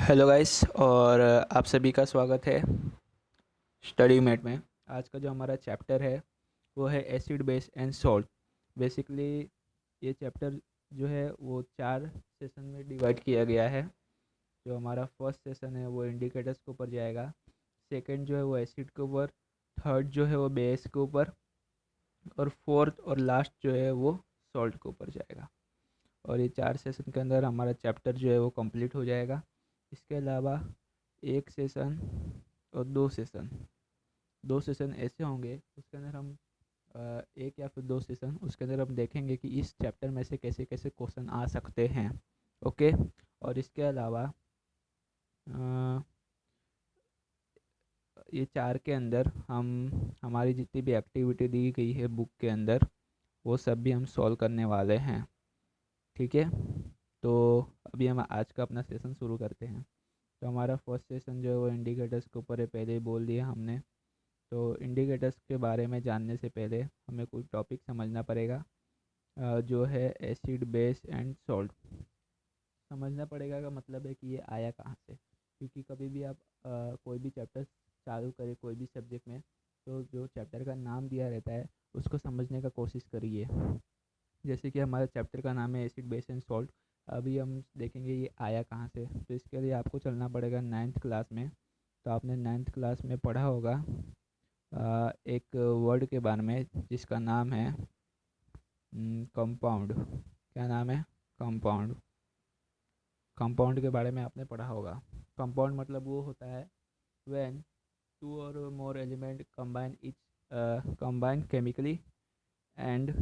Hello guys और आप सभी का स्वागत है स्टडी मेट में। आज का जो हमारा चैप्टर है वो है acid base and salt. Basically ये चैप्टर जो है वो 4 सेशन में डिवाइड किया गया है। जो हमारा फर्स्ट सेशन है वो इंडिकेटर्स के ऊपर जाएगा, सेकंड जो है वो एसिड के ऊपर, थर्ड जो है वो बेस के ऊपर, और फोर्थ और लास्ट जो है वो सॉल्ट के ऊपर जाएगा। और ये 4 सेशन के अंदर हमारा चैप्टर जो है वो कंप्लीट हो जाएगा। इसके अलावा एक सेशन और दो सेशन ऐसे होंगे उसके अंदर हम एक या फिर 2 सेशन उसके अंदर हम देखेंगे कि इस चैप्टर में से कैसे कैसे क्वेश्चन आ सकते हैं। ओके। और इसके अलावा ये 4 के अंदर हम हमारी जितनी भी एक्टिविटी दी गई है बुक के अंदर वो सब भी हम सॉल्व करने वाले हैं। ठीक है। तो अभी हम आज का अपना सेशन शुरू करते हैं। तो हमारा फर्स्ट सेशन जो है वो इंडिकेटर्स के ऊपर है, पहले ही बोल दिया हमने। तो इंडिकेटर्स के बारे में जानने से पहले हमें कोई टॉपिक समझना पड़ेगा, जो है एसिड बेस एंड सॉल्ट। समझना पड़ेगा का मतलब है कि ये आया कहाँ से, क्योंकि कभी भी आप कोई भी चैप्टर चालू करें कोई भी सब्जेक्ट में, तो जो चैप्टर का नाम दिया रहता है उसको समझने का कोशिश करिए। जैसे कि हमारे चैप्टर का नाम है एसिड बेस एंड सॉल्ट। अभी हम देखेंगे ये आया कहाँ से। तो इसके लिए आपको चलना पड़ेगा 9th क्लास में। तो आपने 9th क्लास में पढ़ा होगा एक वर्ड के बारे में जिसका नाम है कंपाउंड। क्या नाम है? कंपाउंड। कंपाउंड के बारे में आपने पढ़ा होगा। कंपाउंड मतलब वो होता है व्हेन टू और मोर element combine chemically and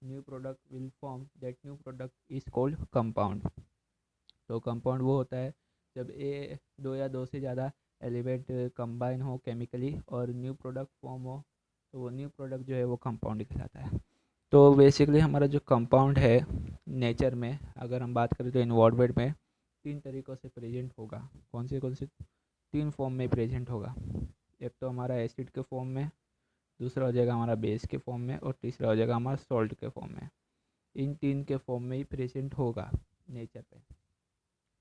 new product will form, that new product is called compound. तो कंपाउंड वो होता है जब दो या दो से ज़्यादा एलिमेंट कंबाइन हो केमिकली और न्यू प्रोडक्ट फॉर्म हो, तो वो न्यू प्रोडक्ट जो है वो कंपाउंड कहलाता है। तो बेसिकली हमारा जो कंपाउंड है नेचर में अगर हम बात करें तो इन्वायरमेंट में 3 तरीक़ों से प्रेजेंट होगा। कौन से 3 फॉर्म में प्रेजेंट होगा। एक तो हमारा एसिड के फॉर्म में, दूसरा हो जाएगा हमारा बेस के फॉर्म में, और तीसरा हो जाएगा हमारा सॉल्ट के फॉर्म में। इन 3 के फॉर्म में ही प्रेजेंट होगा नेचर पे।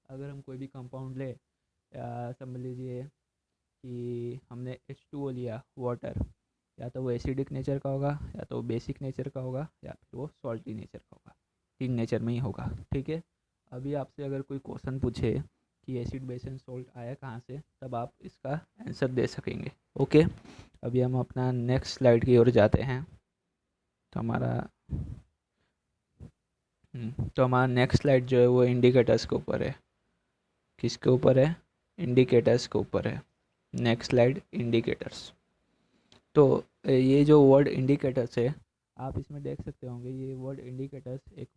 अगर हम कोई भी कंपाउंड ले, समझ लीजिए कि हमने H2O लिया, वाटर, या तो वो एसिडिक नेचर का होगा, या तो वो बेसिक नेचर का होगा, या फिर वो सॉल्टी नेचर का होगा। 3 नेचर में ही होगा। ठीक है। अभी आपसे अगर कोई क्वेश्चन पूछे कि एसिड बेस एंड सॉल्ट आया कहाँ से, तब आप इसका आंसर दे सकेंगे। ओके। अभी हम अपना नेक्स्ट स्लाइड की ओर जाते हैं। तो हमारा नेक्स्ट स्लाइड जो है वो इंडिकेटर्स के ऊपर है। किसके ऊपर है? इंडिकेटर्स के ऊपर है। Next slide indicators. तो ये जो वर्ड इंडिकेटर्स है, आप इसमें देख सकते होंगे ये वर्ड इंडिकेटर्स एक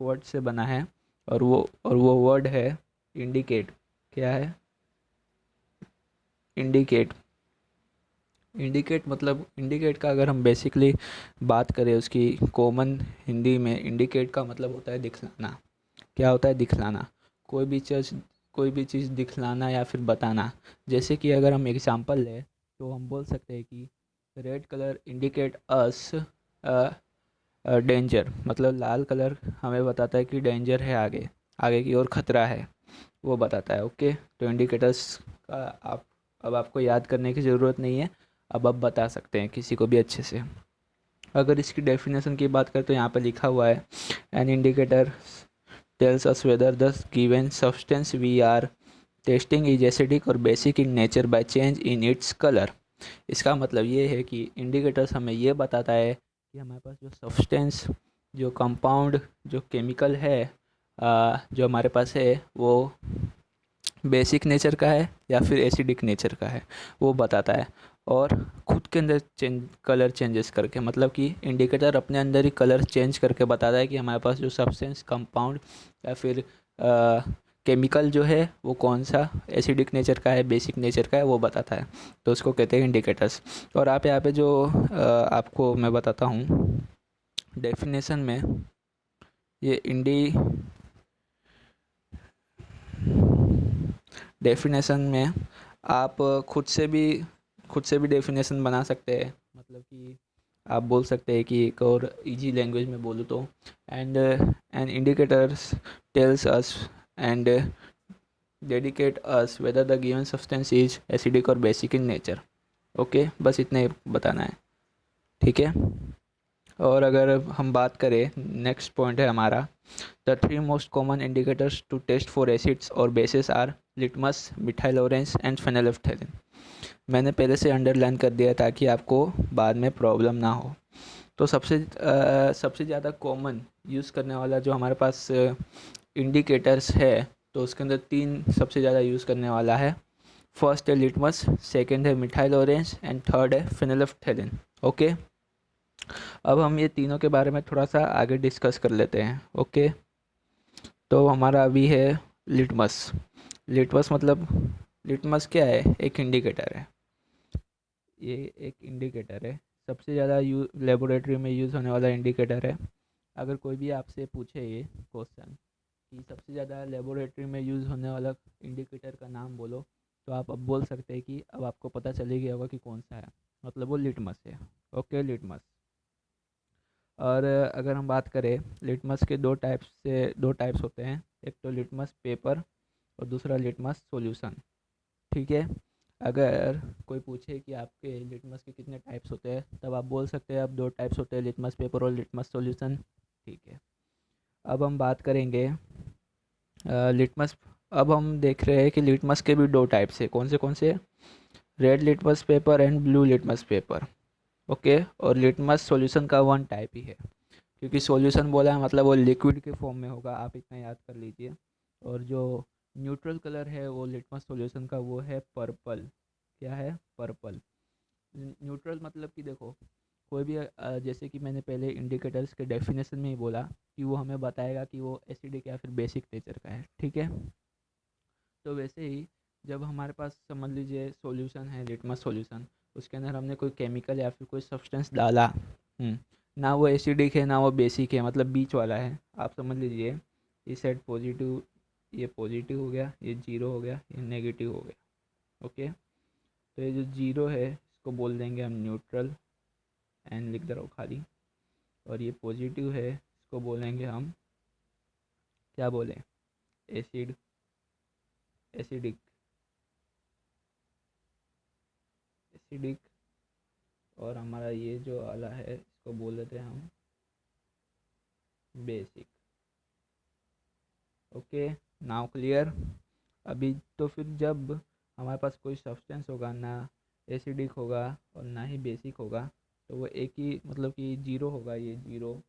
वर्ड से बना है, और वो वर्ड है इंडिकेट। क्या है? इंडिकेट। इंडिकेट मतलब इंडिकेट का अगर हम बेसिकली बात करें उसकी कॉमन हिंदी में, इंडिकेट का मतलब होता है दिखलाना। क्या होता है? दिखलाना। कोई भी चीज़ कोई भी चीज़ दिखलाना या फिर बताना। जैसे कि अगर हम एग्जांपल लें तो हम बोल सकते हैं कि रेड कलर इंडिकेट अस डेंजर, मतलब लाल कलर हमें बताता है कि डेंजर है, आगे आगे की ओर खतरा है, वो बताता है। ओके। तो इंडिकेटर्स का आप अब आपको याद करने की ज़रूरत नहीं है, अब आप बता सकते हैं किसी को भी अच्छे से। अगर इसकी डेफिनेशन की बात करें तो यहाँ पे लिखा हुआ है an indicator tells us whether the given substance we are testing is acidic or basic in nature by change in its color। इसका मतलब ये है कि इंडिकेटर्स हमें ये बताता है कि हमारे पास जो सब्सटेंस, जो कंपाउंड, जो केमिकल है, जो हमारे पास है वो बेसिक नेचर का है या फिर एसिडिक नेचर का है, वो बताता है। और खुद के अंदर कलर चेंजेस करके, मतलब कि इंडिकेटर अपने अंदर ही कलर चेंज करके बताता है कि हमारे पास जो सब्सटेंस, कंपाउंड या फिर केमिकल जो है वो कौन सा एसिडिक नेचर का है, बेसिक नेचर का है, वो बताता है। तो उसको कहते हैं इंडिकेटर्स। और आप यहाँ पे जो आपको मैं बताता हूँ डेफिनेशन में, ये डेफिनेशन में आप खुद से भी डेफिनेशन बना सकते हैं। मतलब कि आप बोल सकते हैं कि एक और इजी लैंग्वेज में बोलूँ तो, and an indicators tells us and dedicate us whether the given substance is acidic or basic in nature. Okay, बस इतना ही बताना है, ठीक है। और अगर हम बात करें, नेक्स्ट पॉइंट है हमारा, the three most common indicators to test for acids और bases are litmus, methyl orange and phenolphthalein. मैंने पहले से अंडरलाइन कर दिया ताकि आपको बाद में प्रॉब्लम ना हो। तो सबसे ज़्यादा कॉमन यूज़ करने वाला जो हमारे पास इंडिकेटर्स है, तो उसके अंदर तीन सबसे ज़्यादा यूज़ करने वाला है। फर्स्ट है लिटमस, सेकंड है मिथाइल ऑरेंज एंड थर्ड है फेनिलफ्थैलिन। ओके, अब हम ये तीनों के बारे में थोड़ा सा आगे डिस्कस कर लेते हैं। ओके, तो हमारा अभी है लिटमस। लिटमस क्या है? एक इंडिकेटर है। ये एक इंडिकेटर है, सबसे ज़्यादा लेबोरेटरी में यूज़ होने वाला इंडिकेटर है। अगर कोई भी आपसे पूछे ये क्वेश्चन कि सबसे ज़्यादा लेबोरेटरी में यूज़ होने वाला इंडिकेटर का नाम बोलो, तो आप अब बोल सकते हैं कि अब आपको पता चल गया होगा कि कौन सा है, मतलब वो लिटमस है। Okay, litmus. और अगर हम बात करें, लिटमस के दो टाइप्स होते हैं, एक तो लिटमस पेपर और दूसरा लिटमस सॉल्यूशन, ठीक है। अगर कोई पूछे कि आपके लिटमस के कितने टाइप्स होते हैं, तब आप बोल सकते हैं अब दो टाइप्स होते हैं, लिटमस पेपर और लिटमस सॉल्यूशन, ठीक है। अब हम बात करेंगे लिटमस। अब हम देख रहे हैं कि लिटमस के भी दो टाइप्स है, कौन से? Red litmus paper and blue litmus paper. Okay, और लिटमस सॉल्यूशन का वन टाइप ही है, क्योंकि सॉल्यूशन बोला है मतलब वो लिक्विड के फॉर्म में होगा, आप इतना याद कर लीजिए। और जो न्यूट्रल कलर है वो लिटमस सॉल्यूशन का वो है पर्पल। क्या है? पर्पल। न्यूट्रल मतलब कि देखो, कोई भी जैसे कि मैंने पहले इंडिकेटर्स के डेफिनेशन में ही बोला कि वो हमें बताएगा कि वो एसिडिक या फिर बेसिक नेचर का है, ठीक है। तो वैसे ही जब हमारे पास समझ लीजिए सॉल्यूशन है, लिटमस सॉल्यूशन, उसके अंदर हमने कोई केमिकल या फिर कोई सब्सटेंस डाला, ना वो एसिडिक है ना वो बेसिक है, मतलब बीच वाला है, आप समझ लीजिए इस साइड पॉजिटिव, ये पॉजिटिव हो गया, ये जीरो हो गया, ये नेगेटिव हो गया। ओके, तो ये जो जीरो है इसको बोल देंगे हम न्यूट्रल, एन लिख दे रहा हूँ खाली। और ये पॉजिटिव है, इसको बोलेंगे हम, क्या बोलें, एसिडिक। एसिडिक। और हमारा ये जो वाला है इसको बोल देते हैं हम बेसिक। Okay, now clear. अभी तो फिर जब हमारे पास कोई सब्सटेंस होगा ना एसिडिक होगा और ना ही बेसिक होगा, तो वो एक ही मतलब कि जीरो होगा, ये जीरो,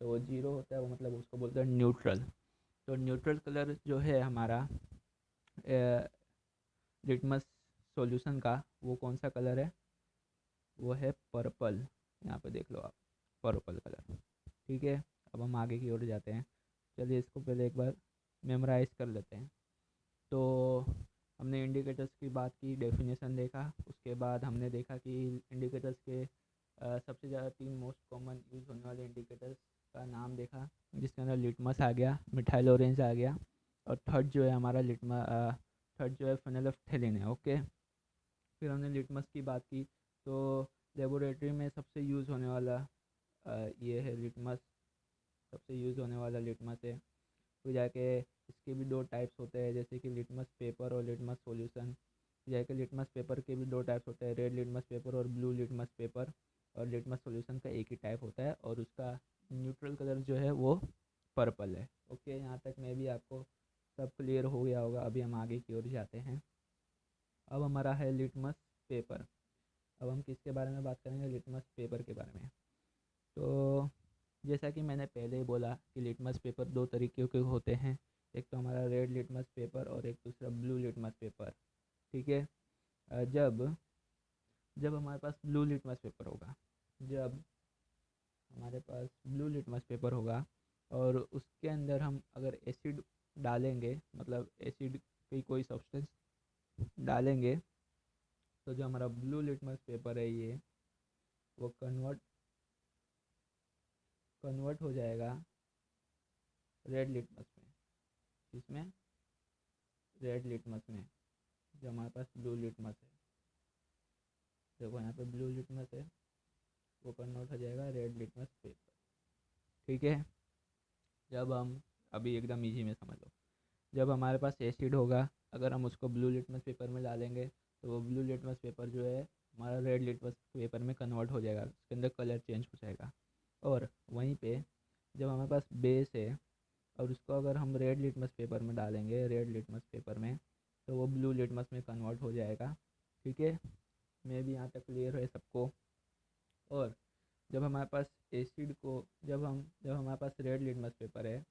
तो वो जीरो होता है, वो मतलब उसको बोलते हैं न्यूट्रल। तो न्यूट्रल कलर जो है हमारा लिटमस सॉल्यूशन का, वो कौन सा कलर है? वो है पर्पल। यहाँ पे देख लो आप, पर्पल कलर, ठीक है। अब हम आगे की ओर जाते हैं, चलिए इसको पहले एक बार मेमोराइज कर लेते हैं। तो हमने इंडिकेटर्स की बात की, डेफिनेशन देखा, उसके बाद हमने देखा कि इंडिकेटर्स के सबसे ज़्यादा तीन मोस्ट कॉमन यूज़ होने वाले इंडिकेटर्स का नाम देखा, जिसके अंदर लिटमस आ गया, मिथाइल ऑरेंज आ गया, और थर्ड जो है हमारा थर्ड जो है फेनिलफ्थैलिन है। ओके, फिर हमने लिटमस की बात की, तो लेबोरेटरी में सबसे यूज़ होने वाला ये है लिटमस, सबसे यूज़ होने वाला लिटमस है। फिर जाके इसके भी दो टाइप्स होते हैं, जैसे कि लिटमस पेपर और लिटमस सॉल्यूशन। जाके लिटमस पेपर के भी दो टाइप्स होते हैं, रेड लिटमस पेपर और ब्लू लिटमस पेपर। और लिटमस सॉल्यूशन का एक ही टाइप होता है और उसका न्यूट्रल कलर जो है वो पर्पल है। ओके, यहाँ तक में भी आपको सब क्लियर हो गया होगा। अभी हम आगे की ओर जाते हैं। अब हमारा है लिटमस पेपर। अब हम किसके बारे में बात करेंगे? लिटमस पेपर के बारे में। तो जैसा कि मैंने पहले ही बोला कि लिटमस पेपर दो तरीके के होते हैं, एक तो हमारा रेड लिटमस पेपर और एक दूसरा ब्लू लिटमस पेपर, ठीक है। जब जब हमारे पास ब्लू लिटमस पेपर होगा, जब हमारे पास ब्लू लिटमस पेपर होगा और उसके अंदर हम अगर एसिड डालेंगे, मतलब एसिड की कोई सब्सटेंस डालेंगे, तो जो हमारा ब्लू लिटमस पेपर है ये, वो कन्वर्ट हो जाएगा रेड लिटमस में। इसमें रेड लिटमस में, जो हमारे पास ब्लू लिटमस है, देखो यहाँ पे ब्लू लिटमस है, वो कन्वर्ट हो जाएगा रेड लिटमस पेपर, ठीक है। जब हम, अभी एकदम इजी में समझ लो, जब हमारे पास एसिड होगा, अगर हम उसको ब्लू लिटमस पेपर में डालेंगे तो वो ब्लू लिटमस पेपर जो है हमारा रेड लिटमस पेपर में कन्वर्ट हो जाएगा, उसके अंदर कलर चेंज हो जाएगा। और वहीं पे जब हमारे पास बेस है और उसको अगर हम रेड लिटमस पेपर में डालेंगे, रेड लिटमस पेपर में, तो वो ब्लू लिटमस में कन्वर्ट हो जाएगा। ठीक है, मे भी यहाँ तक क्लियर है सबको। और जब हमारे पास एसिड को जब हमारे पास रेड लिटमस पेपर है,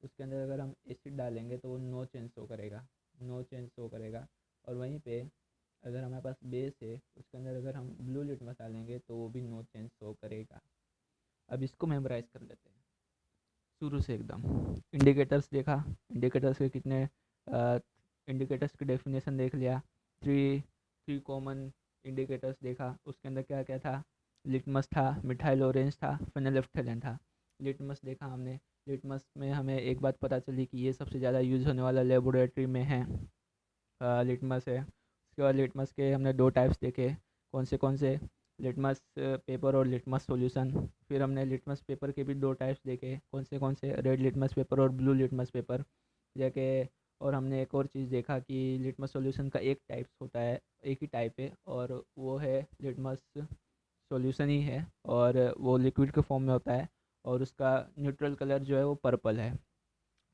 उसके अंदर अगर हम एसिड डालेंगे तो वो नो चेंज शो करेगा, नो चेंज शो करेगा। और वहीं पे अगर हमारे पास बेस है, उसके अंदर अगर हम ब्लू लिटमस डालेंगे तो वो भी नो चेंज शो करेगा। अब इसको मेमोराइज कर लेते हैं शुरू से एकदम। इंडिकेटर्स देखा, इंडिकेटर्स के कितने इंडिकेटर्स की डेफिनेशन देख लिया। थ्री थ्री कॉमन इंडिकेटर्स देखा, उसके अंदर क्या क्या था, लिटमस था, मिथाइल ऑरेंज था, फेनोल्फ्थेलिन था। लिटमस देखा हमने, लिटमस में हमें एक बात पता चली कि ये सबसे ज़्यादा यूज़ होने वाला लेबोरेटरी में है, लिटमस है। उसके बाद लिटमस के हमने दो टाइप्स देखे, कौन से, लिटमस पेपर और लिटमस सॉल्यूशन। फिर हमने लिटमस पेपर के भी दो टाइप्स देखे, कौन से, रेड लिटमस पेपर और ब्लू लिटमस पेपर जाके। और हमने एक और चीज़ देखा कि लिटमस सॉल्यूशन का एक टाइप्स होता है, एक ही टाइप है, और वो है लिटमस सॉल्यूशन ही है, और वो लिक्विड के फॉर्म में होता है, और उसका न्यूट्रल कलर जो है वो पर्पल है।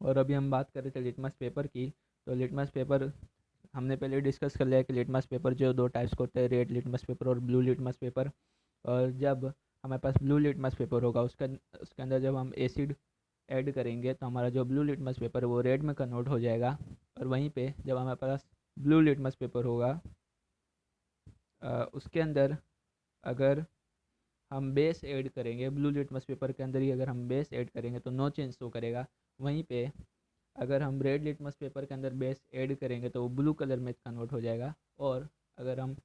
और अभी हम बात कर रहे थे लिटमस पेपर की, तो लिटमस पेपर हमने पहले डिस्कस कर लिया कि लिटमस पेपर जो दो टाइप्स के होते हैं, रेड लिटमस पेपर और ब्लू लिटमस पेपर। और जब हमारे पास ब्लू लिटमस पेपर होगा, उसके अंदर जब हम एसिड ऐड करेंगे तो हमारा जो ब्लू लिटमस पेपर है वो रेड में कन्वर्ट हो जाएगा। और वहीं पे जब हमारे पास ब्लू लिटमस पेपर होगा, उसके अंदर अगर हम बेस ऐड करेंगे, ब्लू लिटमस पेपर के अंदर ही अगर हम बेस ऐड करेंगे तो नो चेंज शो करेगा। वहीं पे अगर हम रेड लिटमस पेपर के अंदर बेस ऐड करेंगे तो वो ब्लू कलर में कन्वर्ट हो जाएगा। और अगर हम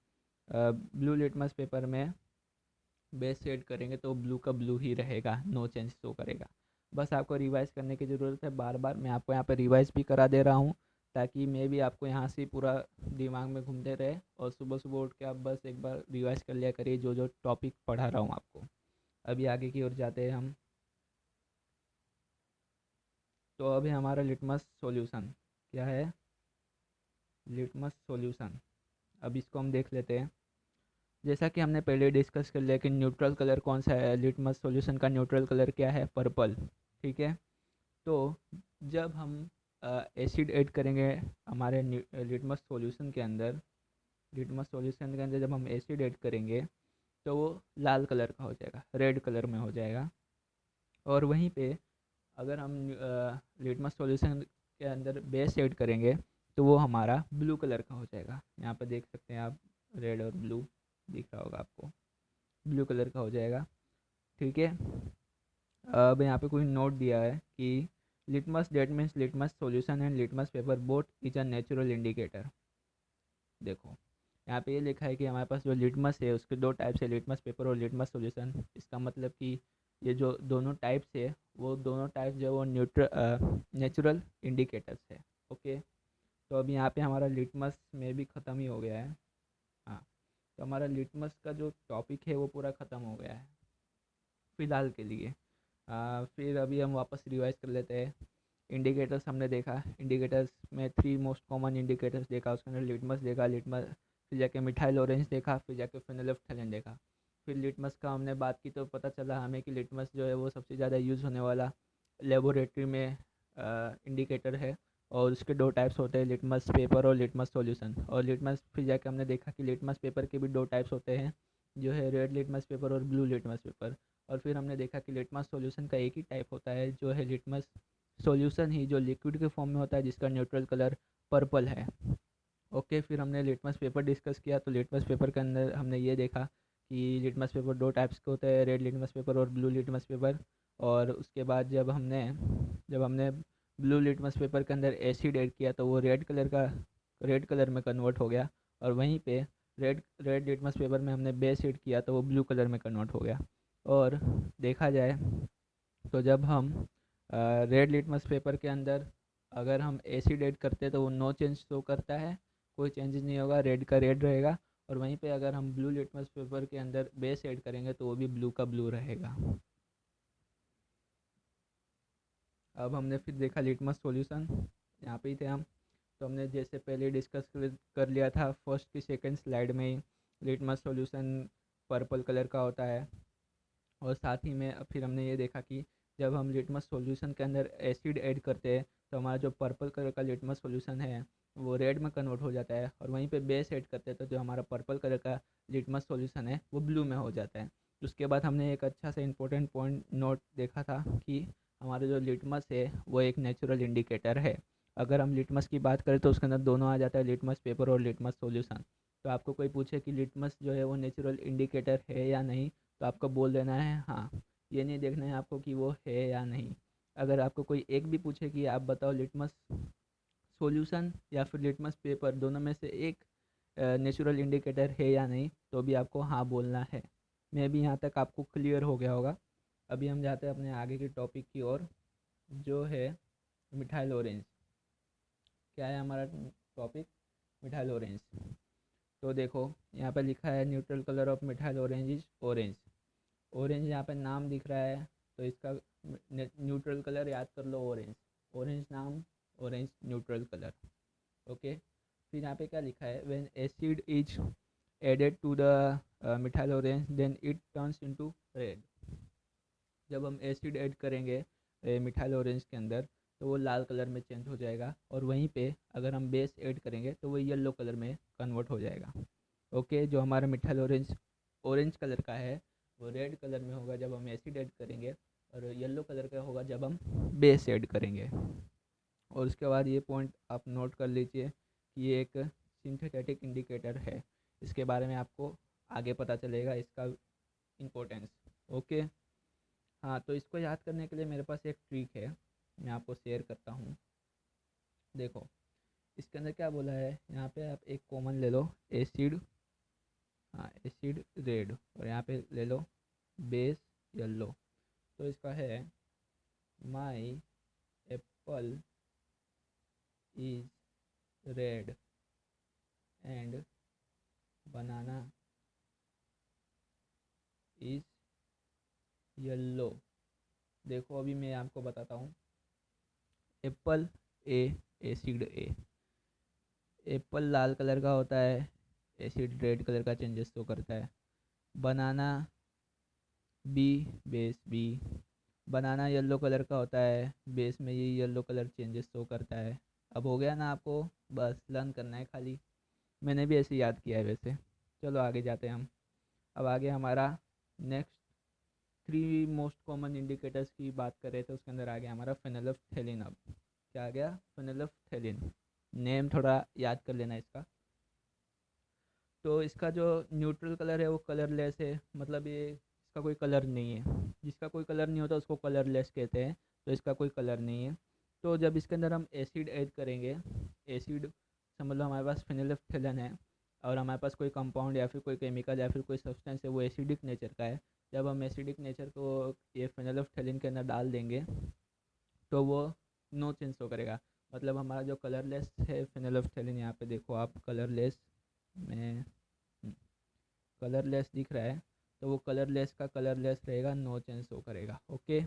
ब्लू लिटमस पेपर में बेस ऐड करेंगे तो ब्लू का ब्लू ही रहेगा, नो चेंज शो करेगा। बस आपको रिवाइज करने की ज़रूरत है, बार बार मैं आपको यहाँ पे रिवाइज भी करा दे रहा हूँ, ताकि मैं भी आपको यहाँ से पूरा दिमाग में घूमते रहे, और सुबह सुबह उठ के आप बस एक बार रिवाइज कर लिया करिए जो जो टॉपिक पढ़ा रहा हूँ आपको। अभी आगे की ओर जाते हैं हम। तो अभी हमारा लिटमस सॉल्यूशन क्या है, लिटमस सॉल्यूशन। अब इसको हम देख लेते हैं। जैसा कि हमने पहले डिस्कस कर लिया कि न्यूट्रल कलर कौन सा है, लिटमस सॉल्यूशन का न्यूट्रल कलर क्या है, पर्पल। ठीक है, तो जब हम एसिड ऐड करेंगे हमारे लिटमस सॉल्यूशन के अंदर, लिटमस सॉल्यूशन के अंदर जब हम एसिड ऐड करेंगे तो वो लाल कलर का हो जाएगा, रेड कलर में हो जाएगा। और वहीं पे अगर हम लिटमस सॉल्यूशन के अंदर बेस ऐड करेंगे तो वो हमारा ब्लू कलर का हो जाएगा। यहाँ पर देख सकते हैं आप, रेड और ब्लू दिख रहा होगा आपको, ब्लू कलर का हो जाएगा। ठीक है, अब यहाँ पे कोई नोट दिया है कि litmus that means litmus solution and litmus paper both is a natural indicator. देखो यहाँ पे ये लिखा है कि हमारे पास जो लिटमस है उसके दो टाइप्स है, लिटमस पेपर और लिटमस सॉल्यूशन। इसका मतलब कि ये जो दोनों टाइप्स है वो दोनों टाइप्स जो है वो नेचुरल इंडिकेटर्स है। ओके, तो अभी यहाँ पे हमारा लिटमस में भी ख़त्म ही हो गया है। हाँ, तो हमारा लिटमस का जो टॉपिक है वो पूरा ख़त्म हो गया है फ़िलहाल के लिए। फिर अभी हम वापस रिवाइज कर लेते हैं। इंडिकेटर्स हमने देखा, इंडिकेटर्स में थ्री मोस्ट कॉमन इंडिकेटर्स देखा, उसके अंदर लिटमस देखा, लिटमस फिर जाके मिथाइल ऑरेंज देखा, फिर जाके फेनोल्फ्थेलिन देखा। फिर लिटमस का हमने बात की तो पता चला हमें कि लिटमस जो है वो सबसे ज़्यादा यूज़ होने वाला लेबोरेटरी में इंडिकेटर है, और उसके दो टाइप्स होते हैं, लिटमस पेपर और लिटमस सॉल्यूशन। और लिटमस फिर जाके हमने देखा कि लिटमस पेपर के भी दो टाइप्स होते हैं, जो है रेड लिटमस पेपर और ब्लू लिटमस पेपर। और फिर हमने देखा कि लिटमस सॉल्यूशन का एक ही टाइप होता है, जो है लिटमस सॉल्यूशन ही, जो लिक्विड के फॉर्म में होता है, जिसका न्यूट्रल कलर पर्पल है। ओके, फिर हमने लिटमस पेपर डिस्कस किया, तो लिटमस पेपर के अंदर हमने ये देखा कि लिटमस पेपर दो टाइप्स के होते हैं, रेड लिटमस पेपर और ब्लू लिटमस पेपर। और उसके बाद जब हमने ब्लू लिटमस पेपर के अंदर एसिड ऐड किया तो वो रेड कलर में कन्वर्ट हो गया। और वहीं पे रेड रेड लिटमस पेपर में हमने बेस ऐड किया तो वो ब्लू कलर में कन्वर्ट हो गया। और देखा जाए तो जब हम रेड लिटमस पेपर के अंदर अगर हम एसिड ऐड करते हैं तो वो नो चेंज शो करता है, कोई चेंजेस नहीं होगा, रेड का रेड रहेगा। और वहीं पे अगर हम ब्लू लिटमस पेपर के अंदर बेस ऐड करेंगे तो वो भी ब्लू का ब्लू रहेगा। अब हमने फिर देखा लिटमस सॉल्यूशन। यहाँ पे ही थे हम। तो हमने जैसे पहले डिस्कस कर लिया था फर्स्ट की सेकंड स्लाइड में ही, लिटमस सॉल्यूशन पर्पल कलर का होता है। और साथ ही में फिर हमने ये देखा कि जब हम लिटमस सॉल्यूशन के अंदर एसिड ऐड करते हैं तो हमारा जो पर्पल कलर का लिटमस सॉल्यूशन है वो रेड में कन्वर्ट हो जाता है, और वहीं पे बेस ऐड करते हैं तो जो हमारा पर्पल कलर का लिटमस सॉल्यूशन है वो ब्लू में हो जाता है। उसके बाद हमने एक अच्छा सा इंपॉर्टेंट पॉइंट नोट देखा था कि हमारा जो लिटमस है वो एक नेचुरल इंडिकेटर है। अगर हम लिटमस की बात करें तो उसके अंदर दोनों आ जाता है, लिटमस पेपर और लिटमस सॉल्यूशन। तो आपको कोई पूछे कि लिटमस जो है वो नेचुरल इंडिकेटर है या नहीं, तो आपको बोल देना है हाँ। ये नहीं देखना है आपको कि वो है या नहीं। अगर आपको कोई एक भी पूछे कि आप बताओ लिटमस सॉल्यूशन या फिर लिटमस पेपर दोनों में से एक नेचुरल इंडिकेटर है या नहीं, तो भी आपको हाँ बोलना है। मे भी यहाँ तक आपको क्लियर हो गया होगा। अभी हम जाते हैं अपने आगे के टॉपिक की ओर, जो है मिठाइल ऑरेंज। क्या है हमारा टॉपिक? Methyl orange. तो देखो यहाँ पे लिखा है neutral colour of methyl orange is orange. Orange यहाँ पे नाम दिख रहा है तो इसका न्यूट्रल कलर याद कर लो ऑरेंज। ऑरेंज नाम, ऑरेंज न्यूट्रल कलर। ओके। फिर यहाँ पे क्या लिखा है, when acid is added to the methyl orange then it turns into red. जब हम एसिड ऐड करेंगे मिठाइल ऑरेंज के अंदर तो वो लाल कलर में चेंज हो जाएगा, और वहीं पे अगर हम बेस ऐड करेंगे तो वो येलो कलर में कन्वर्ट हो जाएगा। ओके। जो हमारा मिठाइल ऑरेंज ऑरेंज कलर का है वो रेड कलर में होगा जब हम एसिड ऐड करेंगे, और येलो कलर का होगा जब हम बेस ऐड करेंगे। और उसके बाद ये पॉइंट आप नोट कर लीजिए कि ये एक सिंथेटिक इंडिकेटर है। इसके बारे में आपको आगे पता चलेगा इसका इम्पोर्टेंस। ओके। हाँ, तो इसको याद करने के लिए मेरे पास एक ट्रिक है, मैं आपको शेयर करता हूँ। देखो इसके अंदर क्या बोला है, यहाँ पे आप एक कॉमन ले लो एसिड, हाँ एसिड रेड, और यहाँ पे ले लो बेस येलो। तो इसका है माई Apple is red and banana is yellow. देखो अभी मैं आपको बताता हूँ। Apple A, acid A. Apple Lal colour का होता है, एसिड रेड कलर का चेंजेस शो करता है। बनाना बी, बेस बी। बनाना येलो कलर का होता है, बेस में ये येलो कलर चेंजेस शो करता है। अब हो गया ना आपको? बस लर्न करना है खाली। मैंने भी ऐसे याद किया है वैसे। चलो आगे जाते हैं हम। अब आगे हमारा next three most common indicators की बात करें तो उसके अंदर आ गया हमारा फेनोल्फथैलीन। अब क्या आ गया? फेनोल्फथैलीन। नेम थोड़ा याद कर लेना इसका। तो इसका जो न्यूट्रल कलर है वो कलरलेस है, मतलब ये इसका कोई कलर नहीं है। जिसका कोई कलर नहीं होता उसको कलरलेस कहते हैं। तो इसका कोई कलर नहीं है। तो जब इसके अंदर हम एसिड ऐड करेंगे, एसिड समझ लो हमारे पास फेनोल्फथैलीन है, और हमारे पास कोई कंपाउंड या फिर कोई केमिकल या फिर कोई सब्सटेंस है वो एसिडिक नेचर का है। जब हम एसिडिक नेचर को ये फेनोल्फथैलीन के अंदर डाल देंगे तो वो नो चेंज शो करेगा। मतलब हमारा जो कलरलेस है फेनोल्फथैलीन, यहाँ पे देखो आप कलरलेस में कलरलेस दिख रहा है, तो वो कलरलेस का कलरलेस रहेगा, नो चेंज शो करेगा। ओके।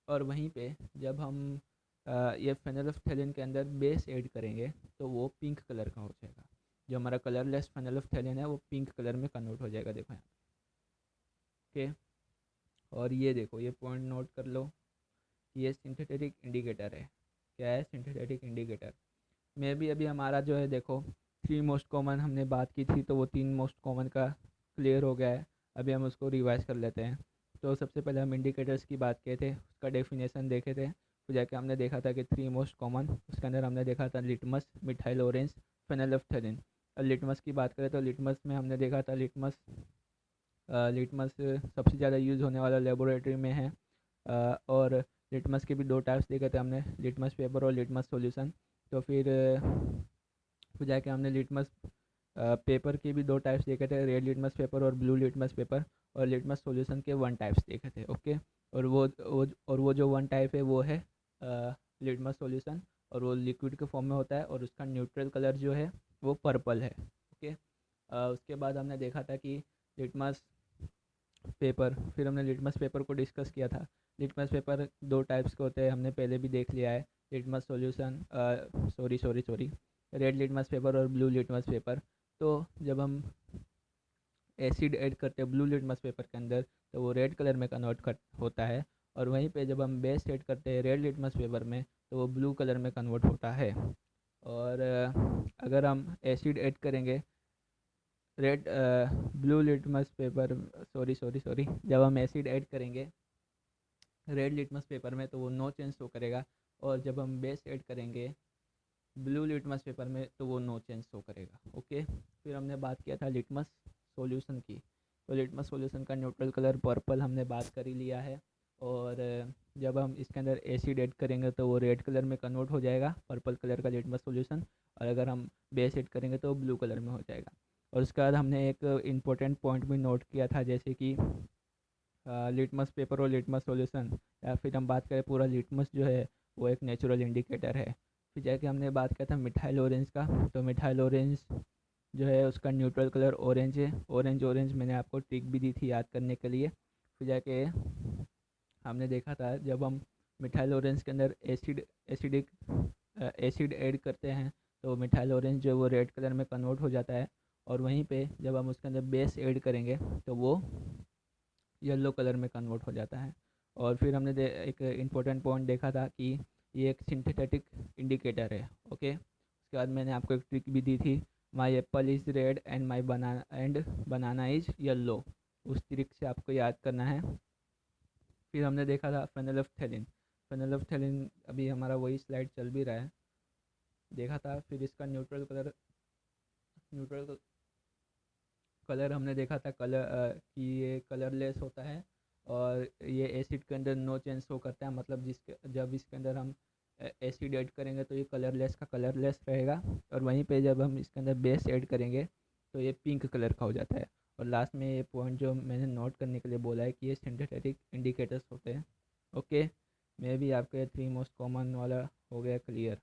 और वहीं पे जब हम ये फेनोल्फथैलीन के अंदर बेस ऐड करेंगे तो वो पिंक कलर का हो जाएगा। जो हमारा कलरलेस फेनोल्फथैलीन है वो पिंक कलर में कन्वर्ट हो जाएगा, देखो यहाँ। ओके। और ये देखो ये पॉइंट नोट कर लो, ये सिंथेटिक इंडिकेटर है। क्या है? Synthetic indicator. मे भी अभी हमारा जो है देखो थ्री मोस्ट कॉमन हमने बात की थी तो वो तीन मोस्ट कॉमन का क्लियर हो गया है। अभी हम उसको रिवाइज कर लेते हैं। तो सबसे पहले हम इंडिकेटर्स की बात किए थे, उसका डेफिनेशन देखे थे, फिर जाके हमने देखा था कि थ्री मोस्ट कॉमन, उसके अंदर हमने देखा था लिटमस, मिथाइल ऑरेंज, फेनोल्फथैलीन। और लिटमस की बात करें तो लिटमस में हमने देखा था लिटमस लिटमस सबसे ज़्यादा यूज़ होने वाला लेबोरेटरी में है। और लिटमस के भी दो टाइप्स देखे थे हमने, लिटमस पेपर और लिटमस सॉल्यूशन। तो फिर जाके हमने लिटमस पेपर के भी दो टाइप्स देखे थे, रेड लिटमस पेपर और ब्लू लिटमस पेपर। और लिटमस सॉल्यूशन के वन टाइप्स देखे थे। ओके। और वो जो वन टाइप है वो है लिटमस सॉल्यूशन, और वो लिक्विड के फॉर्म में होता है, और उसका न्यूट्रल कलर जो है वो पर्पल है। ओके। उसके बाद हमने देखा था कि लिटमस पेपर, फिर हमने लिटमस पेपर को डिस्कस किया था। लिटमस पेपर दो टाइप्स के होते हैं, हमने पहले भी देख लिया है। Litmus solution, sorry red litmus paper और ब्लू लिटमस पेपर। तो जब हम एसिड ऐड करते हैं ब्लू लिटमस पेपर के अंदर तो वो रेड कलर में कन्वर्ट कर होता है, और वहीं पे जब हम बेस ऐड करते हैं रेड लिटमस पेपर में तो वो ब्लू कलर में कन्वर्ट होता है। और अगर हम एसिड ऐड करेंगे red blue litmus paper, sorry जब हम एसिड ऐड करेंगे रेड लिटमस पेपर में तो वो नो चेंज शो करेगा, और जब हम बेस ऐड करेंगे ब्लू लिटमस पेपर में तो वो नो चेंज शो करेगा। ओके, फिर हमने बात किया था लिटमस सॉल्यूशन की। तो लिटमस सॉल्यूशन का न्यूट्रल कलर पर्पल हमने बात कर ही लिया है, और जब हम इसके अंदर एसिड ऐड करेंगे तो वो रेड कलर में कन्वर्ट हो जाएगा, पर्पल कलर का लिटमस सॉल्यूशन, और अगर हम बेस ऐड करेंगे तो ब्लू कलर में हो जाएगा। और उसके बाद हमने एक इम्पोर्टेंट पॉइंट भी नोट किया था, जैसे कि लिटमस पेपर और लिटमस सॉल्यूशन, या फिर हम बात करें पूरा लिटमस जो है वो एक नेचुरल इंडिकेटर है। फिर जाके हमने बात किया था मिथाइल ऑरेंज का। तो मिथाइल ऑरेंज जो है उसका न्यूट्रल कलर ऑरेंज है, ऑरेंज मैंने आपको ट्रिक भी दी थी याद करने के लिए। फिर जाके हमने देखा था जब हम मिथाइल ऑरेंज के अंदर एसिड ऐड करते हैं तो मिथाइल ऑरेंज जो वो रेड कलर में कन्वर्ट हो जाता है, और वहीं पे जब हम उसके अंदर बेस ऐड करेंगे तो वो येलो कलर में कन्वर्ट हो जाता है। और फिर हमने एक इम्पोर्टेंट पॉइंट देखा था कि ये एक सिंथेटिक इंडिकेटर है। ओके, उसके बाद मैंने आपको एक ट्रिक भी दी थी, माई Apple is red and my banana is yellow. उस ट्रिक से आपको याद करना है। फिर हमने देखा था फेनोल्फथेलिन। फेनोल्फथेलिन अभी हमारा वही स्लाइड चल भी रहा है, देखा था। फिर इसका न्यूट्रल कलर हमने देखा था कि ये कलरलेस होता है, और ये एसिड के अंदर नो चेंज शो करता है, मतलब जब इसके अंदर हम एसिड ऐड करेंगे तो ये कलरलेस का कलरलेस रहेगा, और वहीं पे जब हम इसके अंदर बेस ऐड करेंगे तो ये पिंक कलर का हो जाता है। और लास्ट में ये पॉइंट जो मैंने नोट करने के लिए बोला है कि ये सिंथेटिक इंडिकेटर्स होते हैं। ओके, मे भी आपके 3 मोस्ट कॉमन वाला हो गया क्लियर।